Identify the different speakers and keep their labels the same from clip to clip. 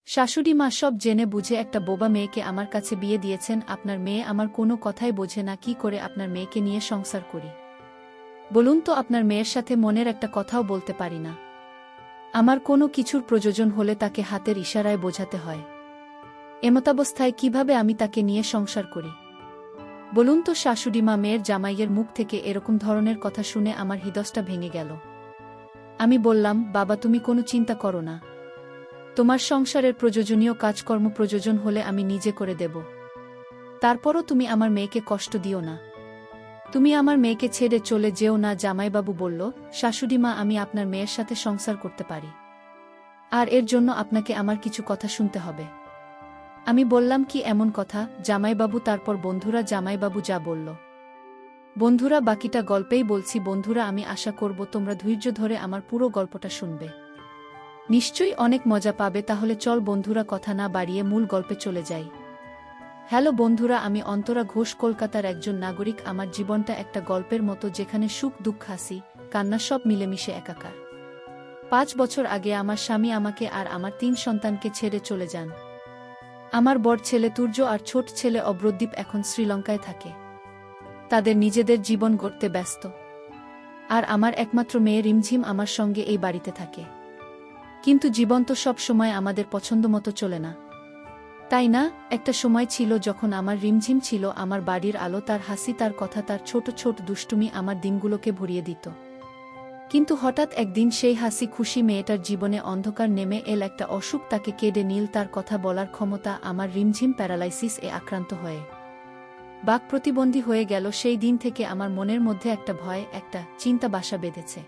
Speaker 1: শাশুড়ি মা সব জেনে বুঝে একটা বোবা মেয়েকে আমার কাছে বিয়ে দিয়েছেন। আপনার মেয়ে আমার কোনো কথাই বোঝে না, কি করে আপনার মেয়েকে নিয়ে সংসার করি বলুন তো? আপনার মেয়ের সাথে মনের একটা কথাও বলতে পারি না। আমার কোনো কিছুর প্রয়োজন হলে তাকে হাতের ইশারায় বোঝাতে হয়। এমতাবস্থায় কিভাবে আমি তাকে নিয়ে সংসার করি বলুন তো? শাশুড়ি মা মেয়ের জামাইয়ের মুখ থেকে এরকম ধরনের কথা শুনে আমার হৃদয়টা ভেঙে গেল। আমি বললাম, বাবা তুমি কোনো চিন্তা করো না, তোমার সংসারের প্রয়োজনীয় কাজকর্ম প্রয়োজন হলে আমি নিজে করে দেব। তারপরও তুমি আমার মেয়েকে কষ্ট দিও না, তুমি আমার মেয়েকে ছেড়ে চলে যেও না। জামাইবাবু বলল, শাশুড়ি মা আমি আপনার মেয়ের সাথে সংসার করতে পারি, আর এর জন্য আপনাকে আমার কিছু কথা শুনতে হবে। আমি বললাম, কি এমন কথা জামাইবাবু? তারপর বন্ধুরা জামাইবাবু যা বলল বন্ধুরা বাকিটা গল্পেই বলছি। বন্ধুরা আমি আশা করব তোমরা ধৈর্য ধরে আমার পুরো গল্পটা শুনবে, নিশ্চয়ই অনেক মজা পাবে। তাহলে চল বন্ধুরা কথা না বাড়িয়ে মূল গল্পে চলে যাই। হ্যালো বন্ধুরা, আমি অন্তরা ঘোষ, কলকাতার একজন নাগরিক। আমার জীবনটা একটা গল্পের মতো, যেখানে সুখ দুঃখ হাসি কান্না সব মিলেমিশে একাকার। 5 বছর আগে আমার স্বামী আমাকে আর আমার 3 সন্তানকে ছেড়ে চলে যান। আমার বড় ছেলে তুর্য আর ছোট ছেলে অব্রদ্বীপ এখন শ্রীলঙ্কায় থাকে, তাদের নিজেদের জীবন গড়তে ব্যস্ত। আর আমার একমাত্র মেয়ে রিমঝিম আমার সঙ্গে এই বাড়িতে থাকে। কিন্তু জীবন তো সব সময় আমাদের পছন্দ মতো চলে না, তাই না? একটা সময় ছিল যখন আমার রিমঝিম ছিল আমার বাড়ির আলো, তার হাসি, তার কথা, তার ছোট ছোট দুষ্টুমি আমার দিনগুলোকে ভরিয়ে দিত। কিন্তু হঠাৎ একদিন সেই হাসি খুশি মেয়েটার জীবনে অন্ধকার নেমে এল। একটা অসুখ তাকে কেড়ে নিল, তার কথা বলার ক্ষমতা। আমার রিমঝিম প্যারালাইসিস এ আক্রান্ত হয়ে বাক প্রতিবন্ধী হয়ে গেল। সেই দিন থেকে আমার মনের মধ্যে একটা ভয়, একটা চিন্তা বাসা বেঁধেছে।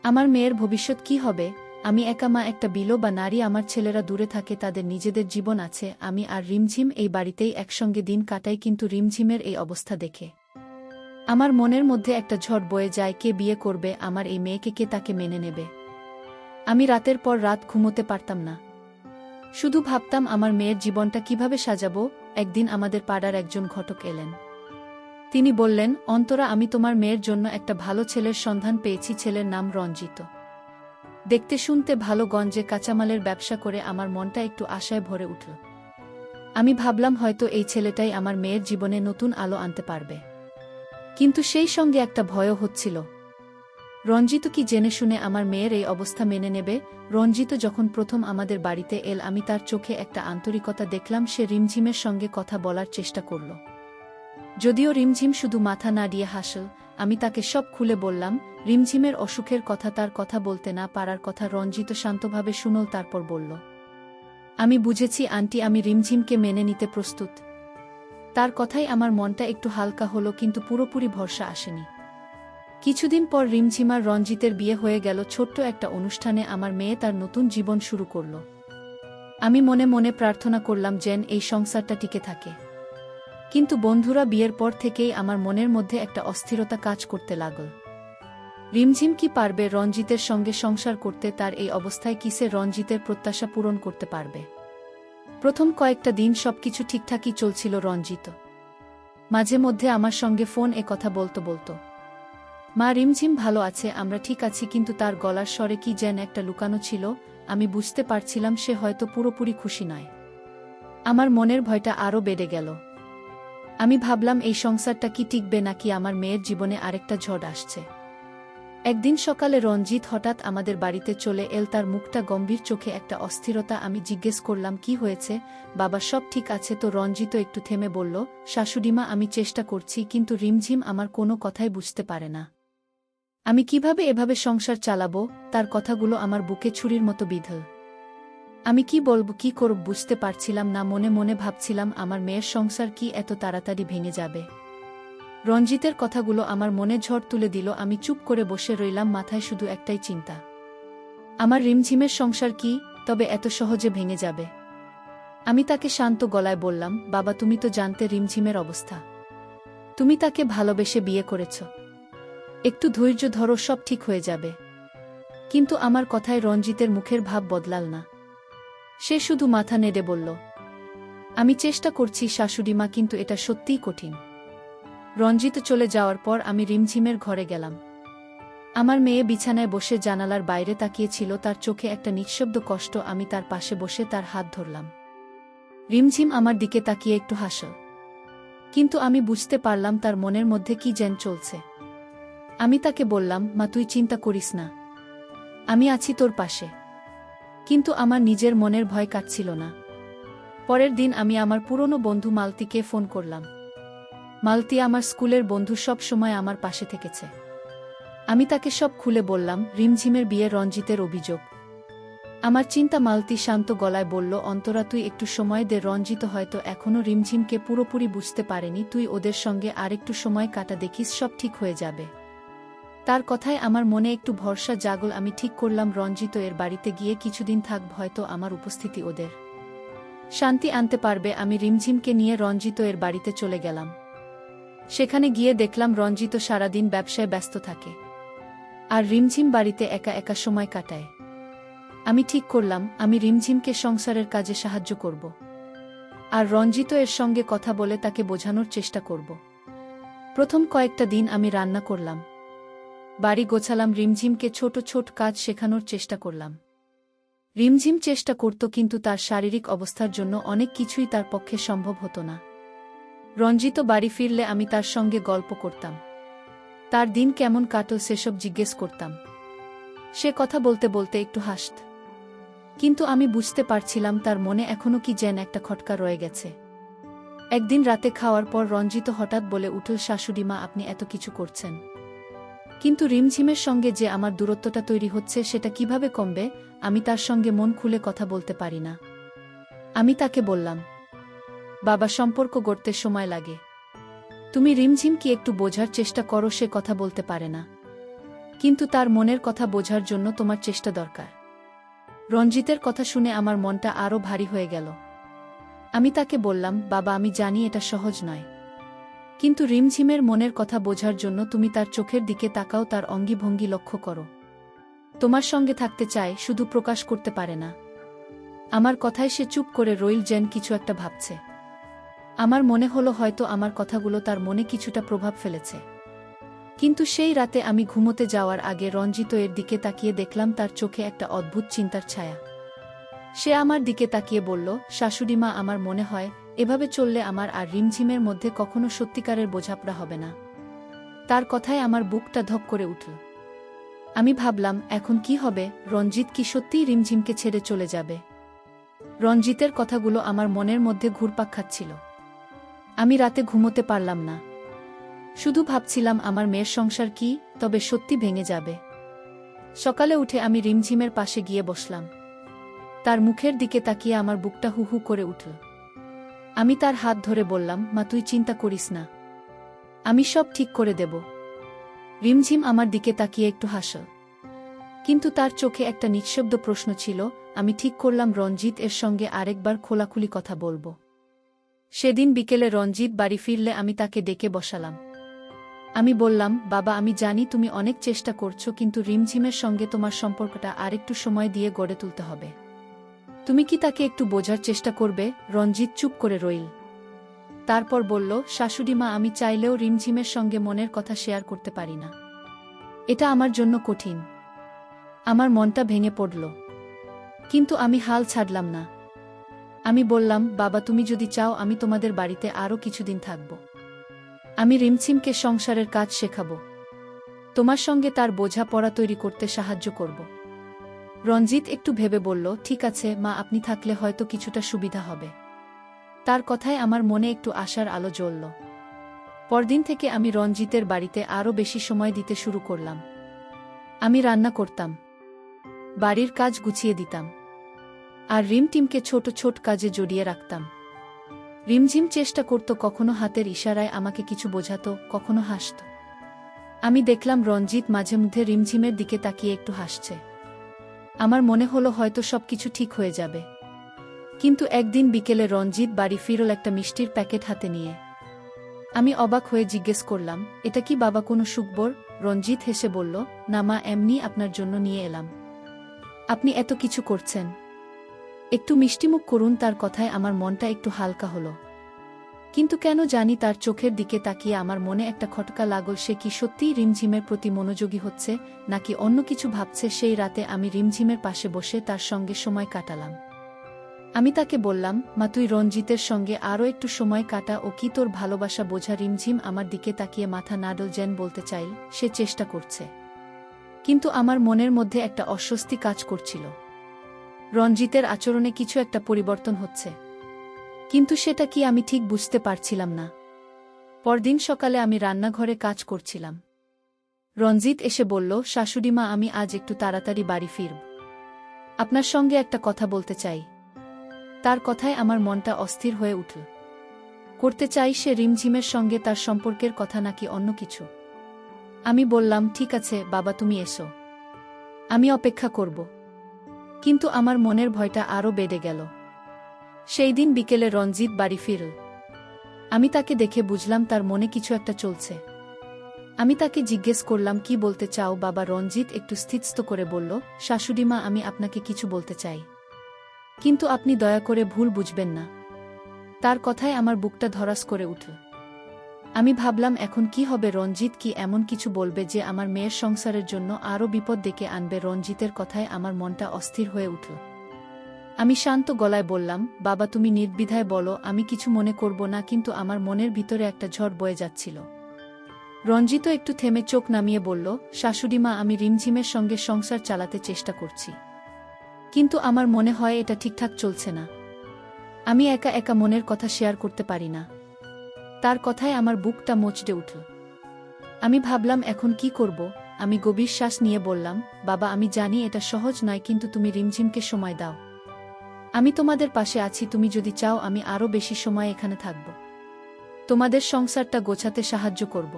Speaker 1: আমার মেয়ের ভবিষ্যৎ কি হবে? আমি একা মা, একটা বিলো বা নারী, আমার ছেলেরা দূরে থাকে, তাদের নিজেদের জীবন আছে। আমি আর রিমঝিম এই বাড়িতেই একসঙ্গে দিন কাটাই। কিন্তু রিমঝিমের এই অবস্থা দেখে আমার মনের মধ্যে একটা ঝড় বয়ে যায়। কে বিয়ে করবে আমার এই মেয়েকে? কে তাকে মেনে নেবে? আমি রাতের পর রাত ঘুমোতে পারতাম না, শুধু ভাবতাম আমার মেয়ের জীবনটা কিভাবে সাজাবো। একদিন আমাদের পাড়ার একজন ঘটক এলেন। তিনি বললেন, অন্তরা, আমি তোমার মেয়ের জন্য একটা ভালো ছেলের সন্ধান পেয়েছি। ছেলের নাম রঞ্জিত, দেখতে শুনতে ভালো, গঞ্জে কাঁচামালের ব্যবসা করে। আমার মনটা একটু আশায় ভরে উঠল। আমি ভাবলাম হয়তো এই ছেলেটাই আমার মেয়ের জীবনে নতুন আলো আনতে পারবে। কিন্তু সেই সঙ্গে একটা ভয়ও হচ্ছিল। রঞ্জিত কি জেনে শুনে আমার মেয়ের এই অবস্থা মেনে নেবে? রঞ্জিত যখন প্রথম আমাদের বাড়িতে এল, আমি তার চোখে একটা আন্তরিকতা দেখলাম। সে রিমঝিমের সঙ্গে কথা বলার চেষ্টা করল, যদিও রিমঝিম শুধু মাথা নাড়িয়ে হাসল। আমি তাকে সব খুলে বললাম, রিমঝিমের অসুখের কথা, তার কথা বলতে না পারার কথা। রঞ্জিত শান্তভাবে শুনল, তারপর বলল, আমি বুঝেছি আন্টি, আমি রিমঝিমকে মেনে নিতে প্রস্তুত। তার কথাই আমার মনটা একটু হালকা হলো, কিন্তু পুরোপুরি ভরসা আসেনি। কিছুদিন পর রিমঝিম আর রঞ্জিতের বিয়ে হয়ে গেল। ছোট্ট একটা অনুষ্ঠানে আমার মেয়ে তার নতুন জীবন শুরু করল। আমি মনে মনে প্রার্থনা করলাম যেন এই সংসারটা টিকে থাকে। কিন্তু বন্ধুরা, বিয়ের পর থেকেই আমার মনের মধ্যে একটা অস্থিরতা কাজ করতে লাগল। রিমঝিম কি পারবে রঞ্জিতের সঙ্গে সংসার করতে? তার এই অবস্থায় কিসে রঞ্জিতের প্রত্যাশা পূরণ করতে পারবে? প্রথম কয়েকটা দিন সবকিছু ঠিকঠাকই চলছিল। রঞ্জিত মাঝে মধ্যে আমার সঙ্গে ফোন এ কথা বলতো, মা রিমঝিম ভালো আছে, আমরা ঠিক আছি। কিন্তু তার গলার স্বরে কি যেন একটা লুকানো ছিল। আমি বুঝতে পারছিলাম সে হয়তো পুরোপুরি খুশি নয়। আমার মনের ভয়টা আরও বেড়ে গেল। আমি ভাবলাম, এই সংসারটা কি টিকবে, নাকি আমার মেয়ের জীবনে আরেকটা ঝড় আসছে? একদিন সকালে রঞ্জিত হঠাৎ আমাদের বাড়িতে চলে এল, তার মুখটা গম্ভীর, চোখে একটা অস্থিরতা। আমি জিজ্ঞেস করলাম, কি হয়েছে বাবা, সব ঠিক আছে তো? রঞ্জিত একটু থেমে বলল, শাশুড়িমা, আমি চেষ্টা করছি, কিন্তু রিমঝিম আমার কোনো কথাই বুঝতে পারে না। আমি কিভাবে এভাবে সংসার চালাবো? তার কথাগুলো আমার বুকে ছুরির মতো বিঁধল। আমি কি বলবো, কি করব বুঝতে পারছিলাম না। মনে মনে ভাবছিলাম, আমার মেয়ের সংসার কি এত তাড়াতাড়ি ভেঙে যাবে? রঞ্জিতের কথাগুলো আমার মনে ঝড় তুলে দিল। আমি চুপ করে বসে রইলাম, মাথায় শুধু একটাই চিন্তা, আমার রিমঝিমের সংসার কি তবে এত সহজে ভেঙে যাবে? আমি তাকে শান্ত গলায় বললাম, বাবা, তুমি তো জানতে রিমঝিমের অবস্থা, তুমি তাকে ভালোবেসে বিয়ে করেছ, একটু ধৈর্য ধরো, সব ঠিক হয়ে যাবে। কিন্তু আমার কথায় রঞ্জিতের মুখের ভাব বদলাল না। সে শুধু মাথা নেড়ে বলল, আমি চেষ্টা করছি শাশুড়িমা, কিন্তু এটা সত্যিই কঠিন। রঞ্জিত চলে যাওয়ার পর আমি রিমঝিমের ঘরে গেলাম। আমার মেয়ে বিছানায় বসে জানালার বাইরে তাকিয়েছিল, তার চোখে একটা নিঃশব্দ কষ্ট। আমি তার পাশে বসে তার হাত ধরলাম। রিমঝিম আমার দিকে তাকিয়ে একটু হাসল, কিন্তু আমি বুঝতে পারলাম তার মনের মধ্যে কি যেন চলছে। আমি তাকে বললাম, মা তুই চিন্তা করিস না, আমি আছি তোর পাশে। কিন্তু আমার নিজের মনের ভয় কাটছিল না। পরের দিন আমি আমার পুরনো বন্ধু মালতীকে ফোন করলাম। মালতী আমার স্কুলের বন্ধু, সব সময় আমার পাশে থেকেছে। আমি তাকে সব খুলে বললাম, রিমঝিমের বিয়ে, রঞ্জিতের অভিযোগ। আমার চিন্তা। মালতী শান্ত গলায় বলল, অন্তরা তুই একটু সময় দে, রঞ্জিত হয়তো এখনও রিমঝিমকে পুরোপুরি বুঝতে পারেনি, তুই ওদের সঙ্গে আরেকটু সময় কাটা, দেখিস সব ঠিক হয়ে যাবে। তার কথায় আমার মনে একটু ভরসা জাগল। আমি ঠিক করলাম রঞ্জিত এর বাড়িতে গিয়ে কিছুদিন থাকব, হয়তো আমার উপস্থিতি ওদের শান্তি আনতে পারবে। আমি রিমঝিমকে নিয়ে রঞ্জিত এর বাড়িতে চলে গেলাম। সেখানে গিয়ে দেখলাম রঞ্জিত সারাদিন ব্যবসায় ব্যস্ত থাকে, আর রিমঝিম বাড়িতে একা একা সময় কাটায়। আমি ঠিক করলাম আমি রিমঝিমকে সংসারের কাজে সাহায্য করব, আর রঞ্জিত এর সঙ্গে কথা বলে তাকে বোঝানোর চেষ্টা করব। প্রথম কয়েকটা দিন আমি রান্না করলাম, বাড়ি গোছালাম, রিমঝিমকে ছোট ছোট কাজ শেখানোর চেষ্টা করলাম। রিমঝিম চেষ্টা করত, কিন্তু তার শারীরিক অবস্থার জন্য অনেক কিছুই তার পক্ষে সম্ভব হতো না। রঞ্জিত বাড়ি ফিরলে আমি তার সঙ্গে গল্প করতাম, তার দিন কেমন কাটল সেসব জিজ্ঞেস করতাম। সে কথা বলতে বলতে একটু হাসত, কিন্তু আমি বুঝতে পারছিলাম তার মনে এখনো কি যেন একটা খটকা রয়ে গেছে। একদিন রাতে খাওয়ার পর রঞ্জিত হঠাৎ বলে উঠল, শাশুড়িমা আপনি এত কিছু করছেন, কিন্তু রিমঝিমের সঙ্গে যে আমার দূরত্বটা তৈরি হচ্ছে সেটা কিভাবে কমবে? আমি তার সঙ্গে মন খুলে কথা বলতে পারি না। আমি তাকে বললাম, বাবা, সম্পর্ক গড়তে সময় লাগে, তুমি রিমঝিম কি একটু বোঝার চেষ্টা করো, সে কথা বলতে পারে না, কিন্তু তার মনের কথা বোঝার জন্য তোমার চেষ্টা দরকার। রঞ্জিতের কথা শুনে আমার মনটা আরও ভারী হয়ে গেল। আমি তাকে বললাম, বাবা আমি জানি এটা সহজ নয়, কিন্তু রিমঝিমের মনের কথা বোঝার জন্য তুমি তার চোখের দিকে তাকাও, তার অঙ্গিভঙ্গি লক্ষ্য করো। তোমার সঙ্গে থাকতে চায়, শুধু প্রকাশ করতে পারে না। আমার কথায় সে চুপ করে রইল, যেন কিছু একটা ভাবছে। আমার মনে হলো হয়তো আমার কথাগুলো তার মনে কিছুটা প্রভাব ফেলেছে। কিন্তু সেই রাতে আমি ঘুমোতে যাওয়ার আগে রঞ্জিত এর দিকে তাকিয়ে দেখলাম তার চোখে একটা অদ্ভুত চিন্তার ছায়া। সে আমার দিকে তাকিয়ে বলল, শাশুড়িমা আমার মনে হয় এভাবে চললে আমার আর রিমঝিমের মধ্যে কখনো সত্যিকারের বোঝাপড়া হবে না। তার কথায় আমার বুকটা ধক করে উঠল। আমি ভাবলাম, এখন কি হবে? রঞ্জিত কি সত্যিই রিমঝিমকে ছেড়ে চলে যাবে? রঞ্জিতের কথাগুলো আমার মনের মধ্যে ঘুরপাক খাচ্ছিল। আমি রাতে ঘুমোতে পারলাম না, শুধু ভাবছিলাম আমার মেয়ের সংসার কি তবে সত্যি ভেঙে যাবে। সকালে উঠে আমি রিমঝিমের পাশে গিয়ে বসলাম। তার মুখের দিকে তাকিয়ে আমার বুকটা হু হু করে উঠল। আমি তার হাত ধরে বললাম, মা তুই চিন্তা করিস না, আমি সব ঠিক করে দেব। রিমঝিম আমার দিকে তাকিয়ে একটু হাসল, কিন্তু তার চোখে একটা নিঃশব্দ প্রশ্ন ছিল। আমি ঠিক করলাম রঞ্জিত এর সঙ্গে আরেকবার খোলাখুলি কথা বলবো। সেদিন বিকেলে রঞ্জিত বাড়ি ফিরলে আমি তাকে ডেকে বসালাম। আমি বললাম, বাবা আমি জানি তুমি অনেক চেষ্টা করছো, কিন্তু রিমঝিমের সঙ্গে তোমার সম্পর্কটা আরেকটু সময় দিয়ে গড়ে তুলতে হবে। তুমি কি তাকে একটু বোঝার চেষ্টা করবে? রঞ্জিত চুপ করে রইল, তারপর বলল, শাশুড়িমা আমি চাইলেও রিমঝিমের সঙ্গে মনের কথা শেয়ার করতে পারি না। এটা আমার জন্য কঠিন। আমার মনটা ভেঙে পড়ল, কিন্তু আমি হাল ছাড়লাম না। আমি বললাম, বাবা তুমি যদি চাও আমি তোমাদের বাড়িতে আরও কিছুদিন থাকব। আমি রিমঝিমকে সংসারের কাজ শেখাব, তোমার সঙ্গে তার বোঝা পড়া তৈরি করতে সাহায্য করব। রঞ্জিত একটু ভেবে বলল, ঠিক আছে মা, আপনি থাকলে হয়তো কিছুটা সুবিধা হবে। তার কথায় আমার মনে একটু আশার আলো জ্বলল। পরদিন থেকে আমি রঞ্জিতের বাড়িতে আরও বেশি সময় দিতে শুরু করলাম। আমি রান্না করতাম, বাড়ির কাজ গুছিয়ে দিতাম, আর রিমটিমকে ছোট ছোট কাজে জড়িয়ে রাখতাম। রিমঝিম চেষ্টা করত, কখনো হাতের ইশারায় আমাকে কিছু বোঝাতো, কখনো হাসত। আমি দেখলাম রঞ্জিত মাঝে মধ্যে রিমঝিমের দিকে তাকিয়ে একটু হাসছে। আমার মনে হলো হয়তো সবকিছু ঠিক হয়ে যাবে। কিন্তু একদিন বিকেলে রঞ্জিত বাড়ি ফিরল একটা মিষ্টির প্যাকেট হাতে নিয়ে। আমি অবাক হয়ে জিজ্ঞেস করলাম, এটা কি বাবা, কোনো সুখবর? রঞ্জিত হেসে বলল, না মা, এমনি আপনার জন্য নিয়ে এলাম। আপনি এত কিছু করছেন, একটু মিষ্টিমুখ করুন। তার কথায় আমার মনটা একটু হালকা হলো। কিন্তু কেন জানি তার চোখের দিকে তাকিয়ে আমার মনে একটা খটকা লাগল, সে কি সত্যিই রিমঝিমের প্রতি মনোযোগী হচ্ছে নাকি অন্য কিছু ভাবছে। সেই রাতে আমি রিমঝিমের পাশে বসে তার সঙ্গে সময় কাটালাম। আমি তাকে বললাম, মা তুই রঞ্জিতের সঙ্গে আরও একটু সময় কাটা, ও কি তোর ভালোবাসা বোঝা। রিমঝিম আমার দিকে তাকিয়ে মাথা নাড়ল, যেন বলতে চাই সে চেষ্টা করছে। কিন্তু আমার মনের মধ্যে একটা অস্বস্তি কাজ করছিল। রঞ্জিতের আচরণে কিছু একটা পরিবর্তন হচ্ছে, কিন্তু সেটা কি আমি ঠিক বুঝতে পারছিলাম না। পরদিন সকালে আমি রান্নাঘরে কাজ করছিলাম। রঞ্জিত এসে বলল, শাশুড়িমা আমি আজ একটু তাড়াতাড়ি বাড়ি ফিরব, আপনার সঙ্গে একটা কথা বলতে চাই। তার কথায় আমার মনটা অস্থির হয়ে উঠল। করতে চাই সে রিমঝিমের সঙ্গে তার সম্পর্কের কথা নাকি অন্য কিছু। আমি বললাম, ঠিক আছে বাবা, তুমি এসো, আমি অপেক্ষা করব। কিন্তু আমার মনের ভয়টা আরও বেড়ে গেল। সেই দিন বিকেলে রঞ্জিত বাড়ি ফিরল। আমি তাকে দেখে বুঝলাম তার মনে কিছু একটা চলছে। আমি তাকে জিজ্ঞেস করলাম, কি বলতে চাও বাবা। রঞ্জিত একটু স্থিতস্থ করে বলল, শাশুড়িমা আমি আপনাকে কিছু বলতে চাই, কিন্তু আপনি দয়া করে ভুল বুঝবেন না। তার কথায় আমার বুকটা ধড়াস করে উঠল। আমি ভাবলাম এখন কি হবে, রঞ্জিত কি এমন কিছু বলবে যে আমার মেয়ের সংসারের জন্য আরও বিপদ ডেকে আনবে। রঞ্জিতের কথায় আমার মনটা অস্থির হয়ে উঠল। আমি শান্ত গলায় বললাম, বাবা তুমি নির্দ্বিধায় বলো, আমি কিছু মনে করব না, কিন্তু আমার মনের ভিতরে একটা ঝড় বয়ে যাচ্ছিল। রঞ্জিত একটু থেমে চোখ নামিয়ে বলল, শাশুড়িমা আমি রিমঝিমের সঙ্গে সংসার চালাতে চেষ্টা করছি, কিন্তু আমার মনে হয় এটা ঠিকঠাক চলছে না। আমি একা একা মনের কথা শেয়ার করতে পারি না। তার কথায় আমার বুকটা মচড়ে উঠল। আমি ভাবলাম এখন কি করব। আমি গভীর শ্বাস নিয়ে বললাম, বাবা আমি জানি এটা সহজ নয়, কিন্তু তুমি রিমঝিমকে সময় দাও। আমি তোমাদের পাশে আছি, তুমি যদি চাও আমি আরও বেশি সময় এখানে থাকব, তোমাদের সংসারটা গোছাতে সাহায্য করব।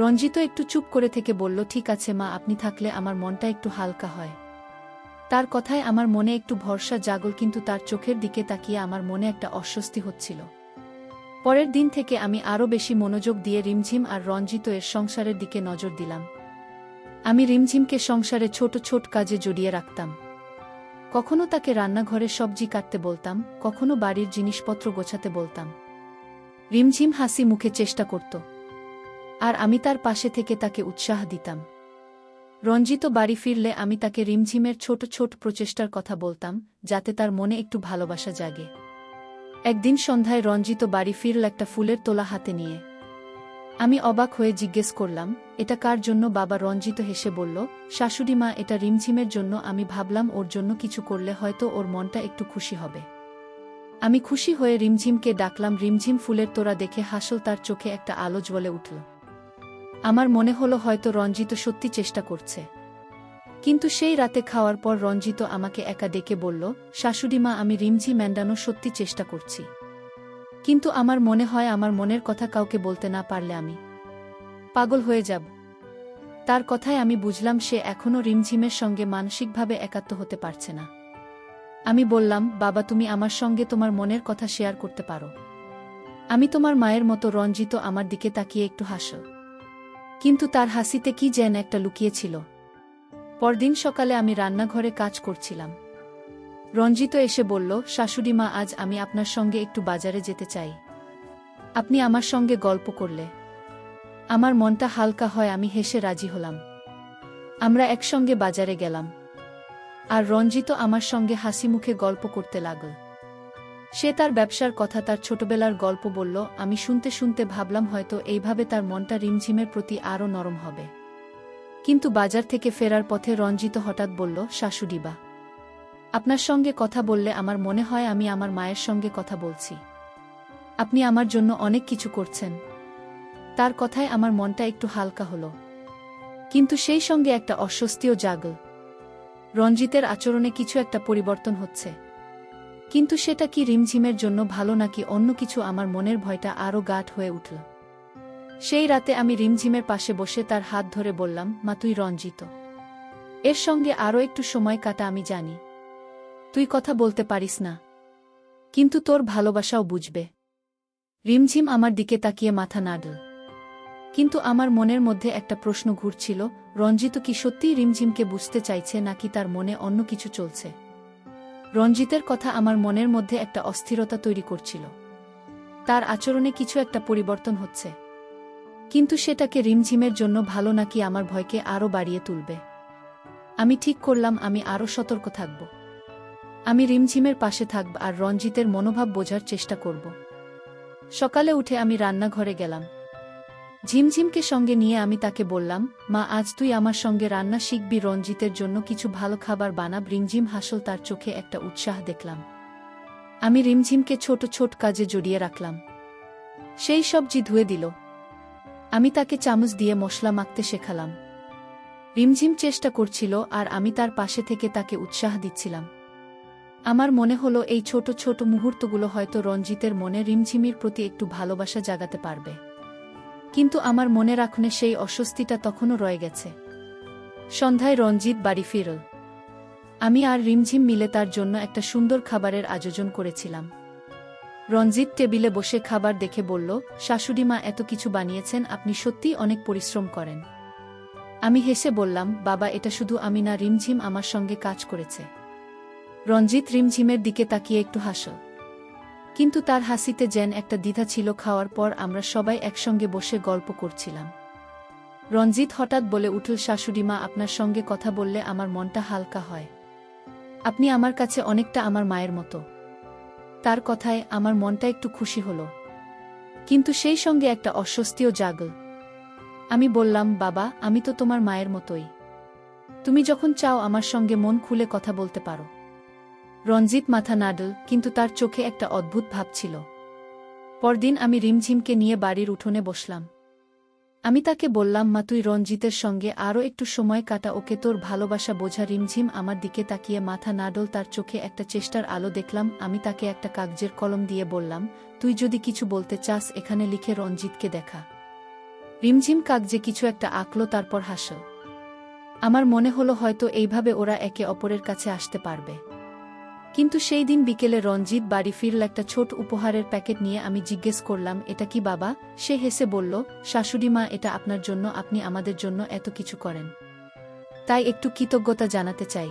Speaker 1: রঞ্জিত একটু চুপ করে থেকে বলল, ঠিক আছে মা, আপনি থাকলে আমার মনটা একটু হালকা হয়। তার কথায় আমার মনে একটু ভরসা জাগল, কিন্তু তার চোখের দিকে তাকিয়ে আমার মনে একটা অস্বস্তি হচ্ছিল। পরের দিন থেকে আমি আরও বেশি মনোযোগ দিয়ে রিমঝিম আর রঞ্জিত এর সংসারের দিকে নজর দিলাম। আমি রিমঝিমকে সংসারে ছোট ছোট কাজে জড়িয়ে রাখতাম। কখনো তাকে রান্নাঘরে সবজি কাটতে বলতাম, কখনো বাড়ির জিনিসপত্র গোছাতে বলতাম। রিমঝিম হাসি মুখে চেষ্টা করত, আর আমি তার পাশে থেকে তাকে উৎসাহ দিতাম। রঞ্জিত বাড়ি ফিরলে আমি তাকে রিমঝিমের ছোট ছোট প্রচেষ্টার কথা বলতাম, যাতে তার মনে একটু ভালোবাসা জাগে। একদিন সন্ধ্যায় রঞ্জিত বাড়ি ফিরল একটা ফুলের তোলা হাতে নিয়ে। আমি অবাক হয়ে জিজ্ঞেস করলাম, এটা কার জন্য বাবা। রঞ্জিত হেসে বলল, শাশুড়িমা এটা রিমঝিমের জন্য। আমি ভাবলাম ওর জন্য কিছু করলে হয়তো ওর মনটা একটু খুশি হবে। আমি খুশি হয়ে রিমঝিমকে ডাকলাম। রিমঝিম ফুলের তোড়া দেখে হাসল, তার চোখে একটা আলো জ্বলে উঠল। আমার মনে হলো হয়তো রঞ্জিত সত্যি চেষ্টা করছে। কিন্তু সেই রাতে খাওয়ার পর রঞ্জিত আমাকে একা ডেকে বলল, শাশুড়িমা আমি রিমঝিম ম্যান্ডানো সত্যি চেষ্টা করছি, কিন্তু আমার মনে হয় আমার মনের কথা কাউকে বলতে না পারলে আমি পাগল হয়ে যাব। তার কথায় আমি বুঝলাম সে এখনও রিমঝিমের সঙ্গে মানসিকভাবে একাত্ম হতে পারছে না। আমি বললাম, বাবা তুমি আমার সঙ্গে তোমার মনের কথা শেয়ার করতে পারো, আমি তোমার মায়ের মতো। রঞ্জিত আমার দিকে তাকিয়ে একটু হাসল, কিন্তু তার হাসিতে কি যেন একটা লুকিয়েছিল। পরদিন সকালে আমি রান্নাঘরে কাজ করছিলাম। রঞ্জিত এসে বলল, শাশুড়িমা আজ আমি আপনার সঙ্গে একটু বাজারে যেতে চাই, আপনি আমার সঙ্গে গল্প করলে আমার মনটা হালকা হয়। আমি হেসে রাজি হলাম। আমরা একসঙ্গে বাজারে গেলাম, আর রঞ্জিত আমার সঙ্গে হাসি মুখে গল্প করতে লাগল। সে তার ব্যবসার কথা, তার ছোটবেলার গল্প বলল। আমি শুনতে শুনতে ভাবলাম হয়তো এইভাবে তার মনটা রিমঝিমের প্রতি আরও নরম হবে। কিন্তু বাজার থেকে ফেরার পথে রঞ্জিত হঠাৎ বলল, শাশুড়িবা আপনার সঙ্গে কথা বললে আমার মনে হয় আমি আমার মায়ের সঙ্গে কথা বলছি। আপনি আমার জন্য অনেক কিছু করছেন। তার কথায় আমার মনটা একটু হালকা হলো, কিন্তু সেই সঙ্গে একটা অস্বস্তিও জাগল। রঞ্জিতের আচরণে কিছু একটা পরিবর্তন হচ্ছে, কিন্তু সেটা কি রিমঝিমের জন্য ভালো নাকি অন্য কিছু। আমার মনের ভয়টা আরও গাঢ় হয়ে উঠল। সেই রাতে আমি রিমঝিমের পাশে বসে তার হাত ধরে বললাম, মা তুই রঞ্জিত এর সঙ্গে আরও একটু সময় কাটা। আমি জানি তুই কথা বলতে পারিস না, কিন্তু তোর ভালোবাসাও বুঝবে। রিমঝিম আমার দিকে তাকিয়ে মাথা নাড়ল, কিন্তু আমার মনের মধ্যে একটা প্রশ্ন ঘুরছিল, রঞ্জিত কি সত্যিই রিমঝিমকে বুঝতে চাইছে নাকি তার মনে অন্য কিছু চলছে। রঞ্জিতের কথা আমার মনের মধ্যে একটা অস্থিরতা তৈরি করছিল। তার আচরণে কিছু একটা পরিবর্তন হচ্ছে। কিন্তু সেটাকে রিমঝিমের জন্য ভালো নাকি আমার ভয়কে আরও বাড়িয়ে তুলবে? আমি ঠিক করলাম আমি আরও সতর্ক থাকব। আমি রিমঝিমের পাশে থাকব আর রঞ্জিতের মনোভাব বোঝার চেষ্টা করব। সকালে উঠে আমি রান্নাঘরে গেলাম। ঝিমঝিমকে সঙ্গে নিয়ে আমি তাকে বললাম, মা আজ তুই আমার সঙ্গে রান্না শিখবি, রঞ্জিতের জন্য কিছু ভালো খাবার বানাব। রিমঝিম হাসল, তার চোখে একটা উৎসাহ দেখলাম। আমি রিমঝিমকে ছোট ছোট কাজে জড়িয়ে রাখলাম। সেই সবজি ধুয়ে দিল। আমি তাকে চামচ দিয়ে মশলা মাখতে শেখালাম। রিমঝিম চেষ্টা করছিল আর আমি তার পাশে থেকে তাকে উৎসাহ দিচ্ছিলাম। আমার মনে হলো এই ছোট ছোট মুহূর্তগুলো হয়তো রঞ্জিতের মনে রিমঝিমের প্রতি একটু ভালোবাসা জাগাতে পারবে। কিন্তু আমার মনে রাখনে সেই অস্বস্তিটা তখনও রয়ে গেছে। সন্ধ্যায় রঞ্জিত বাড়ি ফিরল। আমি আর রিমঝিম মিলে তার জন্য একটা সুন্দর খাবারের আয়োজন করেছিলাম। রঞ্জিত টেবিলে বসে খাবার দেখে বলল, শাশুড়িমা এত কিছু বানিয়েছেন, আপনি সত্যিই অনেক পরিশ্রম করেন। আমি হেসে বললাম, বাবা এটা শুধু আমি না, রিমঝিম আমার সঙ্গে কাজ করেছে। রঞ্জিত রিমঝিমের দিকে তাকিয়ে একটু হাসল। কিন্তু তার হাসিতে যেন একটা দ্বিধা ছিল। খাওয়ার পর আমরা সবাই একসঙ্গে বসে গল্প করছিলাম। রঞ্জিত হঠাৎ বলে উঠল, শাশুড়িমা আপনার সঙ্গে কথা বললে আমার মনটা হালকা হয়। আপনি আমার কাছে অনেকটা আমার মায়ের মতো। তার কথায় আমার মনটা একটু খুশি হলো, কিন্তু সেই সঙ্গে একটা অস্বস্তিও জাগল। আমি বললাম, বাবা আমি তো তোমার মায়ের মতোই। তুমি যখন চাও আমার সঙ্গে মন খুলে কথা বলতে পারো। রঞ্জিত মাথা নাড়ল, কিন্তু তার চোখে একটা অদ্ভুত ভাব ছিল। পরদিন আমি রিমঝিমকে নিয়ে বাড়ির উঠোনে বসলাম। আমি তাকে বললাম, মা তুই রঞ্জিতের সঙ্গে আরও একটু সময় কাটা, ওকে তোর ভালোবাসা বোঝা। রিমঝিম আমার দিকে তাকিয়ে মাথা নাড়ল, তার চোখে একটা চেষ্টার আলো দেখলাম। আমি তাকে একটা কাগজের কলম দিয়ে বললাম, তুই যদি কিছু বলতে চাস এখানে লিখে রঞ্জিতকে দেখা। রিমঝিম কাগজে কিছু একটা আঁকল, তারপর হাসল। আমার মনে হলো হয়তো এইভাবে ওরা একে অপরের কাছে আসতে পারবে। কিন্তু সেই দিন বিকেলে রঞ্জিত বাড়ি ফিরল একটা ছোট উপহারের প্যাকেট নিয়ে। আমি জিজ্ঞেস করলাম, এটা কি বাবা? সে হেসে বলল, শাশুড়িমা এটা আপনার জন্য, আপনি আমাদের জন্য এত কিছু করেন, তাই একটু কৃতজ্ঞতা জানাতে চাই।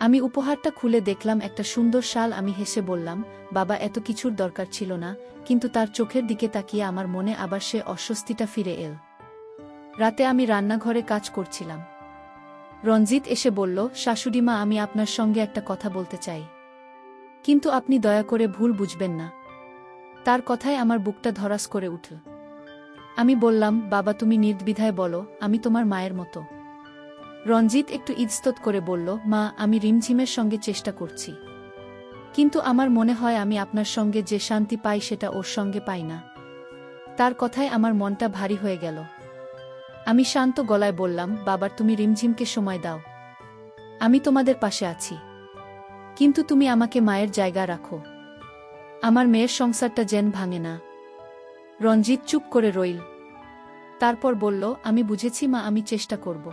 Speaker 1: আমি উপহারটা খুলে দেখলাম একটা সুন্দর শাল। আমি হেসে বললাম, বাবা এত কিছুর দরকার ছিল না। কিন্তু তার চোখের দিকে তাকিয়ে আমার মনে আবার সে অস্বস্তিটা ফিরে এল। রাতে আমি রান্নাঘরে কাজ করছিলাম। রঞ্জিত এসে বলল, শাশুড়িমা আমি আপনার সঙ্গে একটা কথা বলতে চাই, কিন্তু আপনি দয়া করে ভুল বুঝবেন না। তার কথায় আমার বুকটা ধড়াস করে উঠল। আমি বললাম, বাবা তুমি নির্দ্বিধায় বলো, আমি তোমার মায়ের মতো। রঞ্জিত একটু ইতস্তত করে বলল, মা আমি রিমঝিমের সঙ্গে চেষ্টা করছি, কিন্তু আমার মনে হয় আমি আপনার সঙ্গে যে শান্তি পাই সেটা ওর সঙ্গে পাই না। তার কথায় আমার মনটা ভারী হয়ে গেল। আমি শান্ত গলায় বললাম, বাবার তুমি রিমঝিমকে সময় দাও, আমি তোমাদের পাশে আছি, কিন্তু তুমি আমাকে মায়ের জায়গা রাখো। আমার মেয়ের সংসারটা যেন ভাঙে না। রঞ্জিত চুপ করে রইল। তারপর বলল, আমি বুঝেছি মা, আমি চেষ্টা করব।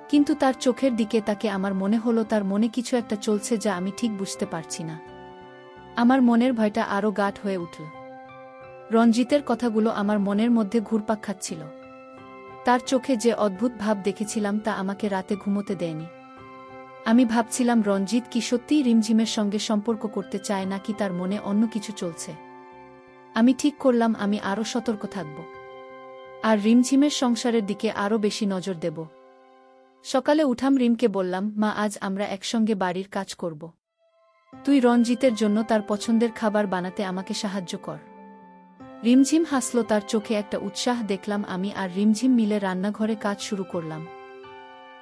Speaker 1: কিন্তু তার চোখের দিকে তাকে আমার মনে হলো তার মনে কিছু একটা চলছে যা আমি ঠিক বুঝতে পারছি না। আমার মনের ভয়টা আরও গাঢ় হয়ে উঠল। রঞ্জিতের কথাগুলো আমার মনের মধ্যে ঘুরপাক খাচ্ছিল। তার চোখে যে অদ্ভুত ভাব দেখেছিলাম তা আমাকে রাতে ঘুমোতে দেয়নি। আমি ভাবছিলাম রঞ্জিত কি সত্যিই রিমঝিমের সঙ্গে সম্পর্ক করতে চায় নাকি তার মনে অন্য কিছু চলছে। আমি ঠিক করলাম আমি আরও সতর্ক থাকব, আর রিমঝিমের সংসারের দিকে আরও বেশি নজর দেব। সকালে উঠাম, রিমকে বললাম, মা আজ আমরা একসঙ্গে বাড়ির কাজ করব। তুই রঞ্জিতের জন্য তার পছন্দের খাবার বানাতে আমাকে সাহায্য কর। রিমঝিম হাসল, তার চোখে একটা উৎসাহ দেখলাম। আমি আর রিমঝিম মিলে রান্নাঘরে কাজ শুরু করলাম।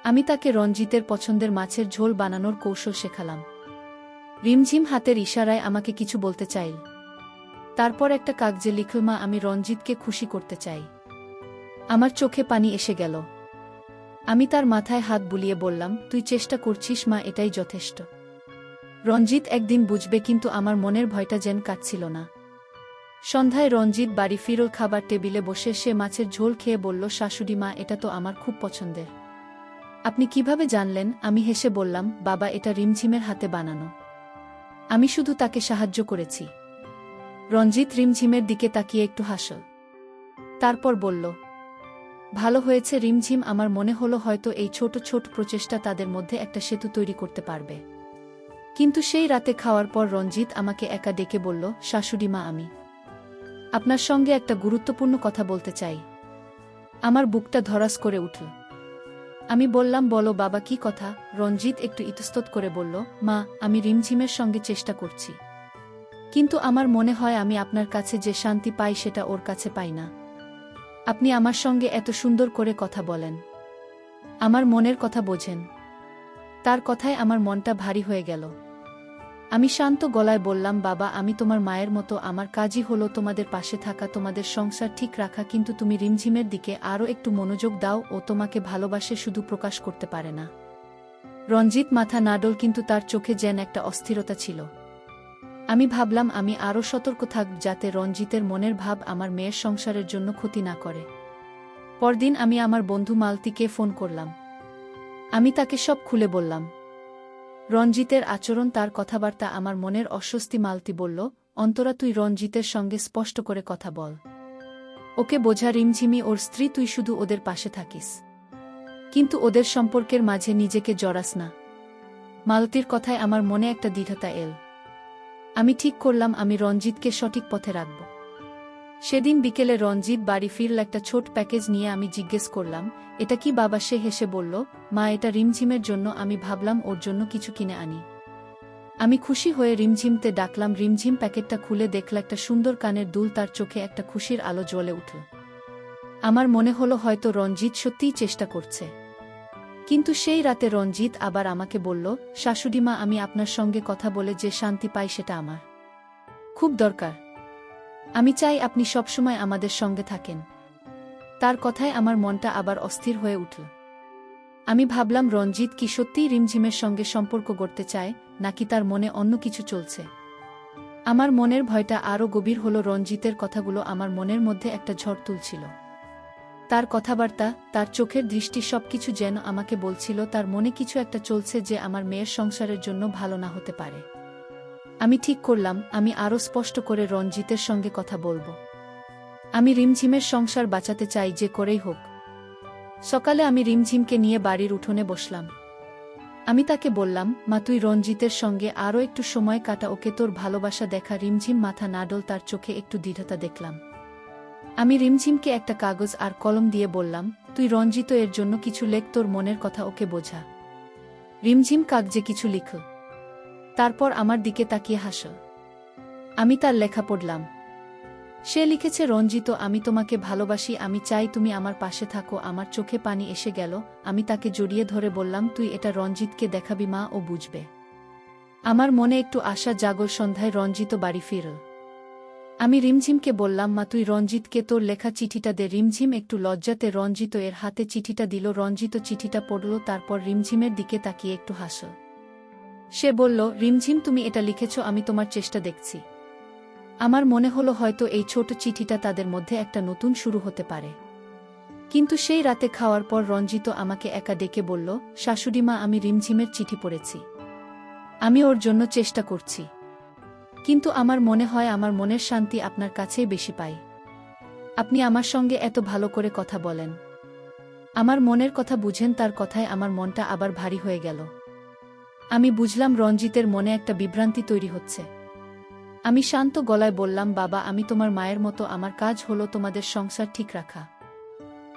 Speaker 1: আমি তাকে রঞ্জিতের পছন্দের মাছের ঝোল বানানোর কৌশল শেখালাম। রিমঝিম হাতের ইশারায় আমাকে কিছু বলতে চাইল। তারপর একটা কাগজে লিখল, মা আমি রঞ্জিতকে খুশি করতে চাই। আমার চোখে পানি এসে গেল। আমি তার মাথায় হাত বুলিয়ে বললাম, তুই চেষ্টা করছিস মা, এটাই যথেষ্ট। রঞ্জিত একদিন বুঝবে। কিন্তু আমার মনের ভয়টা যেন কাটছিল না। সন্ধ্যায় রঞ্জিত বাড়ি ফিরল। খাবার টেবিলে বসে সে মাছের ঝোল খেয়ে বলল, শাশুড়ি মা এটা তো আমার খুব পছন্দের। আপনি কিভাবে জানলেন? আমি হেসে বললাম, বাবা এটা রিমঝিমের হাতে বানানো, আমি শুধু তাকে সাহায্য করেছি। রঞ্জিত রিমঝিমের দিকে তাকিয়ে একটু হাসল। তারপর বলল, ভালো হয়েছে রিমঝিম, আমার মনে হলো হয়তো এই ছোট ছোট প্রচেষ্টা তাদের মধ্যে একটা সেতু তৈরি করতে পারবে। কিন্তু সেই রাতে খাওয়ার পর রঞ্জিত আমাকে একা ডেকে বলল, শাশুড়ি মা আমি আপনার সঙ্গে একটা গুরুত্বপূর্ণ কথা বলতে চাই। আমার বুকটা ধড়াস করে উঠল। আমি বললাম, বলো বাবা, কি কথা? রঞ্জিত একটু ইতস্তত করে বলল, মা, আমি রিমঝিমের সঙ্গে চেষ্টা করছি, কিন্তু আমার মনে হয় আমি আপনার কাছে যে শান্তি পাই সেটা ওর কাছে পাই না। আপনি আমার সঙ্গে এত সুন্দর করে কথা বলেন, আমার মনের কথা বোঝেন। তার কথায় আমার মনটা ভারী হয়ে গেল। আমি শান্ত গলায় বললাম, বাবা, আমি তোমার মায়ের মতো, আমার কাজই হলো তোমাদের পাশে থাকা, তোমাদের সংসার ঠিক রাখা, কিন্তু তুমি রিমঝিমের দিকে আরও একটু মনোযোগ দাও, ও তোমাকে ভালোবাসে, শুধু প্রকাশ করতে পারে না। রঞ্জিত মাথা নাড়ল, কিন্তু তার চোখে যেন একটা অস্থিরতা ছিল। আমি ভাবলাম আমি আরও সতর্ক থাকব যাতে রঞ্জিতের মনের ভাব আমার মেয়ের সংসারের জন্য ক্ষতি না করে। পরদিন আমি আমার বন্ধু মালতীকে ফোন করলাম। আমি তাকে সব খুলে বললাম। রঞ্জিতের আচরণ, তার কথাবার্তা, আমার মনের অস্বস্তি। মালতী বলল, অন্তরা, তুই রঞ্জিতের সঙ্গে স্পষ্ট করে কথা বল, ওকে বোঝা, রিমঝিমি ওর স্ত্রী, তুই শুধু ওদের পাশে থাকিস, কিন্তু ওদের সম্পর্কের মাঝে নিজেকে জড়াস না। মালতীর কথায় আমার মনে একটা দৃঢ়তা এল। আমি ঠিক করলাম আমি রঞ্জিতকে সঠিক পথে রাখব। সেদিন বিকেলে রঞ্জিত বাড়ি ফিরল একটা ছোট প্যাকেজ নিয়ে। আমি জিজ্ঞেস করলাম, এটা কি বাবা? সে হেসে বলল, মা, এটা রিমঝিমের জন্য। আমি ভাবলাম ওর জন্য কিছু কিনে আনি। আমি খুশি হয়ে রিমঝিমতে ডাকলাম। রিমঝিম প্যাকেটটা খুলে দেখল একটা সুন্দর কানের দুল। তার চোখে একটা খুশির আলো জ্বলে উঠল। আমার মনে হলো হয়তো রঞ্জিত সত্যিই চেষ্টা করছে। কিন্তু সেই রাতে রঞ্জিত আবার আমাকে বলল, শাশুড়িমা, আমি আপনার সঙ্গে কথা বলে যে শান্তি পাই সেটা আমার খুব দরকার। আমি চাই আপনি সবসময় আমাদের সঙ্গে থাকেন। তার কথায় আমার মনটা আবার অস্থির হয়ে উঠল। আমি ভাবলাম, রঞ্জিত কি সত্যিই রিমঝিমের সঙ্গে সম্পর্ক গড়তে চায়, নাকি তার মনে অন্য কিছু চলছে? আমার মনের ভয়টা আরও গভীর হলো। রঞ্জিতের কথাগুলো আমার মনের মধ্যে একটা ঝড় তুলছিল। তার কথাবার্তা, তার চোখের দৃষ্টি, সবকিছু যেন আমাকে বলছিল তার মনে কিছু একটা চলছে যে আমার মেয়ের সংসারের জন্য ভালো না হতে পারে। আমি ঠিক করলাম আমি আরও স্পষ্ট করে রঞ্জিতের সঙ্গে কথা বলবো। আমি রিমঝিমের সংসার বাঁচাতে চাই, যে করেই হোক। সকালে আমি রিমঝিমকে নিয়ে বাড়ির উঠোনে বসলাম। আমি তাকে বললাম, মা, তুই রঞ্জিতের সঙ্গে আরও একটু সময় কাটা, ওকে তোর ভালোবাসা দেখা। রিমঝিম মাথা নাড়ল, তার চোখে একটু দৃঢ়তা দেখলাম। আমি রিমঝিমকে একটা কাগজ আর কলম দিয়ে বললাম, তুই রঞ্জিত এর জন্য কিছু লেখ, তোর মনের কথা ওকে বোঝা। রিমঝিম কাগজে কিছু লিখল, তারপর আমার দিকে তাকিয়ে হাসল। আমি তার লেখা পড়লাম। সে লিখেছে, রঞ্জিত, আমি তোমাকে ভালোবাসি, আমি চাই তুমি আমার পাশে থাকো। আমার চোখে পানি এসে গেল। আমি তাকে জড়িয়ে ধরে বললাম, তুই এটা রঞ্জিতকে দেখাবি মা, ও বুঝবে। আমার মনে একটু আশা জাগল। সন্ধ্যায় রঞ্জিত বাড়ি ফিরল। আমি রিমঝিমকে বললাম, মা, তুই রঞ্জিতকে তোর লেখা চিঠিটা দে। রিমঝিম একটু লজ্জাতে রঞ্জিত এর হাতে চিঠিটা দিল। রঞ্জিত চিঠিটা পড়ল, তারপর রিমঝিমের দিকে তাকিয়ে একটু হাসল। সে বলল, রিমঝিম, তুমি এটা লিখেছ, আমি তোমার চেষ্টা দেখছি। আমার মনে হলো হয়তো এই ছোট চিঠিটা তাদের মধ্যে একটা নতুন শুরু হতে পারে। কিন্তু সেই রাতে খাওয়ার পর রঞ্জিত আমাকে একা ডেকে বলল, শাশুড়িমা, আমি রিমঝিমের চিঠি পড়েছি। আমি ওর জন্য চেষ্টা করছি, কিন্তু আমার মনে হয় আমার মনের শান্তি আপনার কাছেই বেশি পাই। আপনি আমার সঙ্গে এত ভালো করে কথা বলেন, আমার মনের কথা বুঝেন। তার কথায় আমার মনটা আবার ভারী হয়ে গেল। আমি বুঝলাম রঞ্জিতের মনে একটা বিভ্রান্তি তৈরি হচ্ছে। আমি শান্ত গলায় বললাম, বাবা, আমি তোমার মায়ের মতো, আমার কাজ হলো তোমাদের সংসার ঠিক রাখা,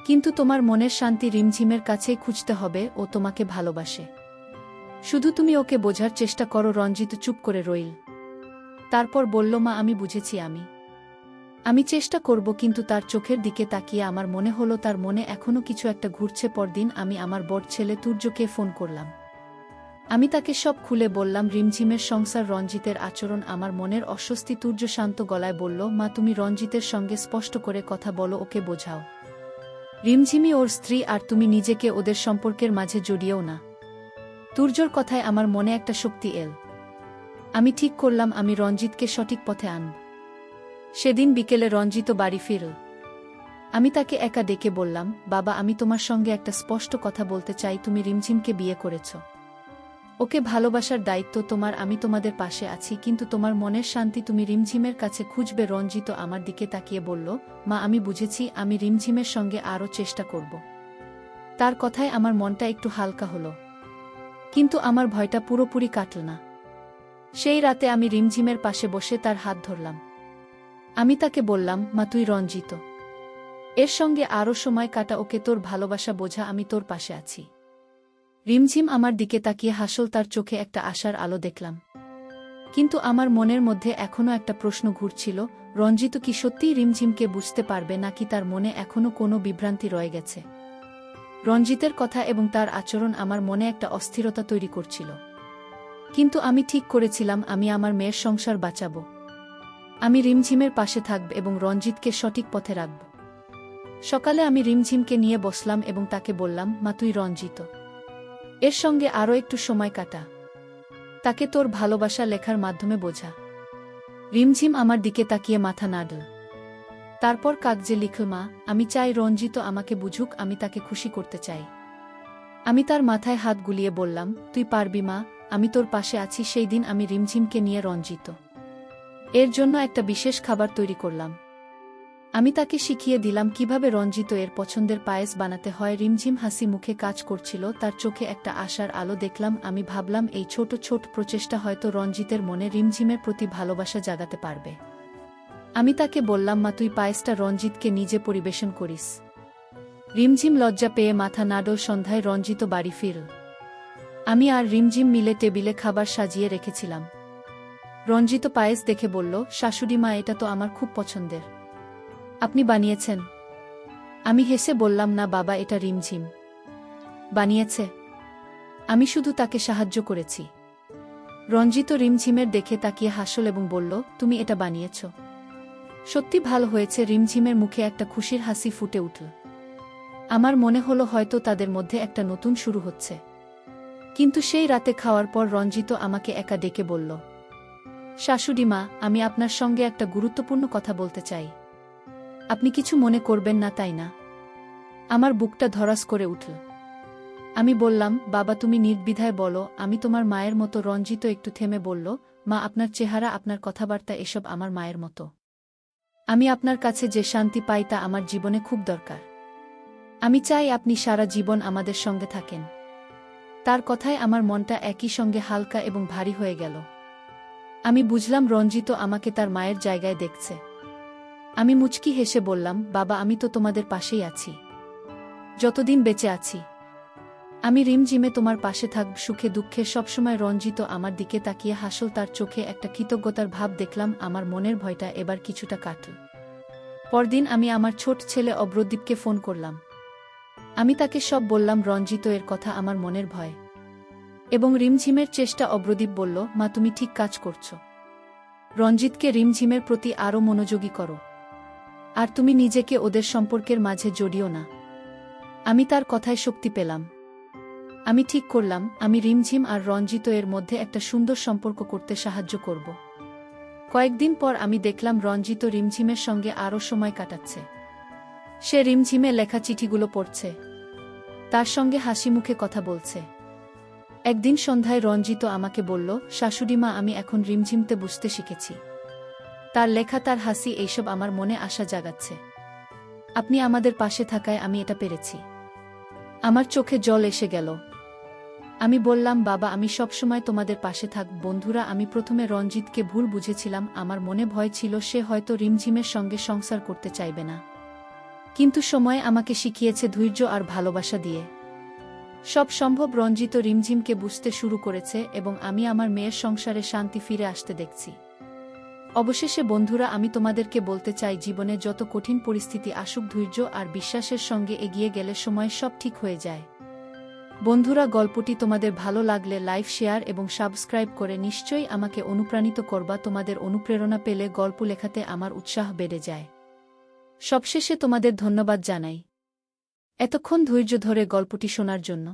Speaker 1: কিন্তু তোমার মনের শান্তি রিমঝিমের কাছেই খুঁজতে হবে। ও তোমাকে ভালোবাসে, শুধু তুমি ওকে বোঝার চেষ্টা করো। রঞ্জিত চুপ করে রইল। তারপর বলল, মা, আমি বুঝেছি, আমি চেষ্টা করব। কিন্তু তার চোখের দিকে তাকিয়ে আমার মনে হলো তার মনে এখনও কিছু একটা ঘুরছে। পরদিন আমি আমার বড় ছেলে তুর্যকে ফোন করলাম। আমি তাকে সব খুলে বললাম, রিমঝিমের সংসার, রঞ্জিতের আচরণ, আমার মনের অস্বস্তি। তুর্য শান্ত গলায় বলল, মা, তুমি রঞ্জিতের সঙ্গে স্পষ্ট করে কথা বলো, ওকে বোঝাও। রিমঝিমি ওর স্ত্রী, আর তুমি নিজেকে ওদের সম্পর্কের মাঝে জড়িয়েও না। তুর্যর কথায় আমার মনে একটা শক্তি এল। আমি ঠিক করলাম আমি রঞ্জিতকে সঠিক পথে আনব। সেদিন বিকেলে রঞ্জিত বাড়ি ফিরল। আমি তাকে একা ডেকে বললাম, বাবা, আমি তোমার সঙ্গে একটা স্পষ্ট কথা বলতে চাই। তুমি রিমঝিমকে বিয়ে করেছ, ওকে ভালোবাসার দায়িত্ব তোমার। আমি তোমাদের পাশে আছি, কিন্তু তোমার মনের শান্তি তুমি রিমঝিমের কাছে খুঁজবে। রঞ্জিত আমার দিকে তাকিয়ে বলল, মা, আমি বুঝেছি, আমি রিমঝিমের সঙ্গে আরও চেষ্টা করব। তার কথায় আমার মনটা একটু হালকা হলো, কিন্তু আমার ভয়টা পুরোপুরি কাটল না। সেই রাতে আমি রিমঝিমের পাশে বসে তার হাত ধরলাম। আমি তাকে বললাম, মা তুই রঞ্জিত। এর সঙ্গে আরও সময় কাটা, ওকে তোর ভালোবাসা বোঝা, আমি তোর পাশে আছি। রিমঝিম আমার দিকে তাকিয়ে হাসল, তার চোখে একটা আশার আলো দেখলাম। কিন্তু আমার মনের মধ্যে এখনও একটা প্রশ্ন ঘুরছিল, রঞ্জিত কি সত্যিই রিমঝিমকে বুঝতে পারবে, নাকি তার মনে এখনও কোনো বিভ্রান্তি রয়ে গেছে। রঞ্জিতের কথা এবং তার আচরণ আমার মনে একটা অস্থিরতা তৈরি করছিল। কিন্তু আমি ঠিক করেছিলাম, আমি আমার মেয়ের সংসার বাঁচাব। আমি রিমঝিমের পাশে থাকব এবং রঞ্জিতকে সঠিক পথে রাখব। সকালে আমি রিমঝিমকে নিয়ে বসলাম এবং তাকে বললাম, মা তুই রঞ্জিত এর সঙ্গে আরও একটু সময় কাটা, তাকে তোর ভালোবাসা লেখার মাধ্যমে বোঝা। রিমঝিম আমার দিকে তাকিয়ে মাথা নাড়ল। তারপর কাগজে লিখল, মা আমি চাই রঞ্জিত আমাকে বুঝুক, আমি তাকে খুশি করতে চাই। আমি তার মাথায় হাত গুলিয়ে বললাম, তুই পারবি মা, আমি তোর পাশে আছি। সেই দিন আমি রিমঝিমকে নিয়ে রঞ্জিত এর জন্য একটা বিশেষ খাবার তৈরি করলাম। আমি তাকে শিখিয়ে দিলাম কিভাবে রঞ্জিত এর পছন্দের পায়েস বানাতে হয়। রিমঝিম হাসি মুখে কাজ করছিল, তার চোখে একটা আশার আলো দেখলাম। আমি ভাবলাম, এই ছোট ছোট প্রচেষ্টা হয়তো রঞ্জিতের মনে রিমঝিমের প্রতি ভালোবাসা জাগাতে পারবে। আমি তাকে বললাম, মা তুই পায়েসটা রঞ্জিতকে নিজে পরিবেশন করিস। রিমঝিম লজ্জা পেয়ে মাথা নাড়ল। সন্ধ্যায় রঞ্জিত বাড়ি ফিরল। আমি আর রিমঝিম মিলে টেবিলে খাবার সাজিয়ে রেখেছিলাম। রঞ্জিত পায়েস দেখে বলল, শাশুড়ি মা এটা তো আমার খুব পছন্দের, আপনি বানিয়েছেন? আমি হেসে বললাম, না বাবা, এটা রিমঝিম বানিয়েছে, আমি শুধু তাকে সাহায্য করেছি। রঞ্জিত রিমঝিমের দেখে তাকিয়ে হাসল এবং বলল, তুমি এটা বানিয়েছ? সত্যি ভালো হয়েছে। রিমঝিমের মুখে একটা খুশির হাসি ফুটে উঠল। আমার মনে হলো হয়তো তাদের মধ্যে একটা নতুন শুরু হচ্ছে। কিন্তু সেই রাতে খাওয়ার পর রঞ্জিত আমাকে একা ডেকে বলল, শাশুড়ি মা, আমি আপনার সঙ্গে একটা গুরুত্বপূর্ণ কথা বলতে চাই। আপনি কিছু মনে করবেন না, তাই না? আমার বুকটা ধড়াস করে উঠল। আমি বললাম, বাবা তুমি নির্দ্বিধায় বলো, আমি তোমার মায়ের মতো। রঞ্জিত একটু থেমে বলল, মা আপনার চেহারা, আপনার কথাবার্তা, এসব আমার মায়ের মতো। আমি আপনার কাছে যে শান্তি পাই তা আমার জীবনে খুব দরকার। আমি চাই আপনি সারা জীবন আমাদের সঙ্গে থাকেন। তার কথায় আমার মনটা একই সঙ্গে হালকা এবং ভারী হয়ে গেল। আমি বুঝলাম রঞ্জিত আমাকে তার মায়ের জায়গায় দেখছে। আমি মুচকি হেসে বললাম, বাবা আমি তো তোমাদের পাশেই আছি, যতদিন বেঁচে আছি। আমি রিমঝিমে তোমার পাশে থাকব, সুখে দুঃখে সবসময়। রঞ্জিত আমার দিকে তাকিয়ে হাসল, তার চোখে একটা কৃতজ্ঞতার ভাব দেখলাম। আমার মনের ভয়টা এবার কিছুটা কাটল। পরদিন আমি আমার ছোট ছেলে অব্রদীপকে ফোন করলাম। আমি তাকে সব বললাম, রঞ্জিত এর কথা, আমার মনের ভয় এবং রিমঝিমের চেষ্টা। অব্রদীপ বলল, মা তুমি ঠিক কাজ করছো। রঞ্জিতকে রিমঝিমের প্রতি আরও মনোযোগী করো, আর তুমি নিজেকে ওদের সম্পর্কের মাঝে জড়িও না। আমি তার কথায় শক্তি পেলাম। আমি ঠিক করলাম, আমি রিমঝিম আর রঞ্জিত এর মধ্যে একটা সুন্দর সম্পর্ক করতে সাহায্য করব। কয়েকদিন পর আমি দেখলাম রঞ্জিত রিমঝিমের সঙ্গে আরও সময় কাটাচ্ছে। সে রিমঝিমে লেখা চিঠিগুলো পড়ছে, তার সঙ্গে হাসি মুখে কথা বলছে। একদিন সন্ধ্যায় রঞ্জিত আমাকে বলল, শাশুড়ি মা আমি এখন রিমঝিমতে বুঝতে শিখেছি। তার লেখা, তার হাসি, এইসব আমার মনে আশা জাগাচ্ছে। আপনি আমাদের পাশে থাকায় আমি এটা পেরেছি। আমার চোখে জল এসে গেল। আমি বললাম, বাবা আমি সবসময় তোমাদের পাশে থাকব। বন্ধুরা, আমি প্রথমে রঞ্জিতকে ভুল বুঝেছিলাম। আমার মনে ভয় ছিল সে হয়তো রিমঝিমের সঙ্গে সংসার করতে চাইবে না। কিন্তু সময় আমাকে শিখিয়েছে ধৈর্য আর ভালোবাসা দিয়ে সব সম্ভব। রঞ্জিত রিমঝিমকে বুঝতে শুরু করেছে এবং আমি আমার মেয়ের সংসারে শান্তি ফিরে আসতে দেখছি। অবশেষে বন্ধুরা, আমি তোমাদেরকে বলতে চাই, জীবনে যত কঠিন পরিস্থিতি আসুক, ধৈর্য আর বিশ্বাসের সঙ্গে এগিয়ে গেলে সময় সব ঠিক হয়ে যায়। বন্ধুরা, গল্পটি তোমাদের ভালো লাগলে লাইক, শেয়ার এবং সাবস্ক্রাইব করে নিশ্চয়ই আমাকে অনুপ্রাণিত করবা। তোমাদের অনুপ্রেরণা পেলে গল্প লেখাতে আমার উৎসাহ বেড়ে যায়। সবশেষে তোমাদের ধন্যবাদ জানাই এতক্ষণ ধৈর্য ধরে গল্পটি শোনার জন্য।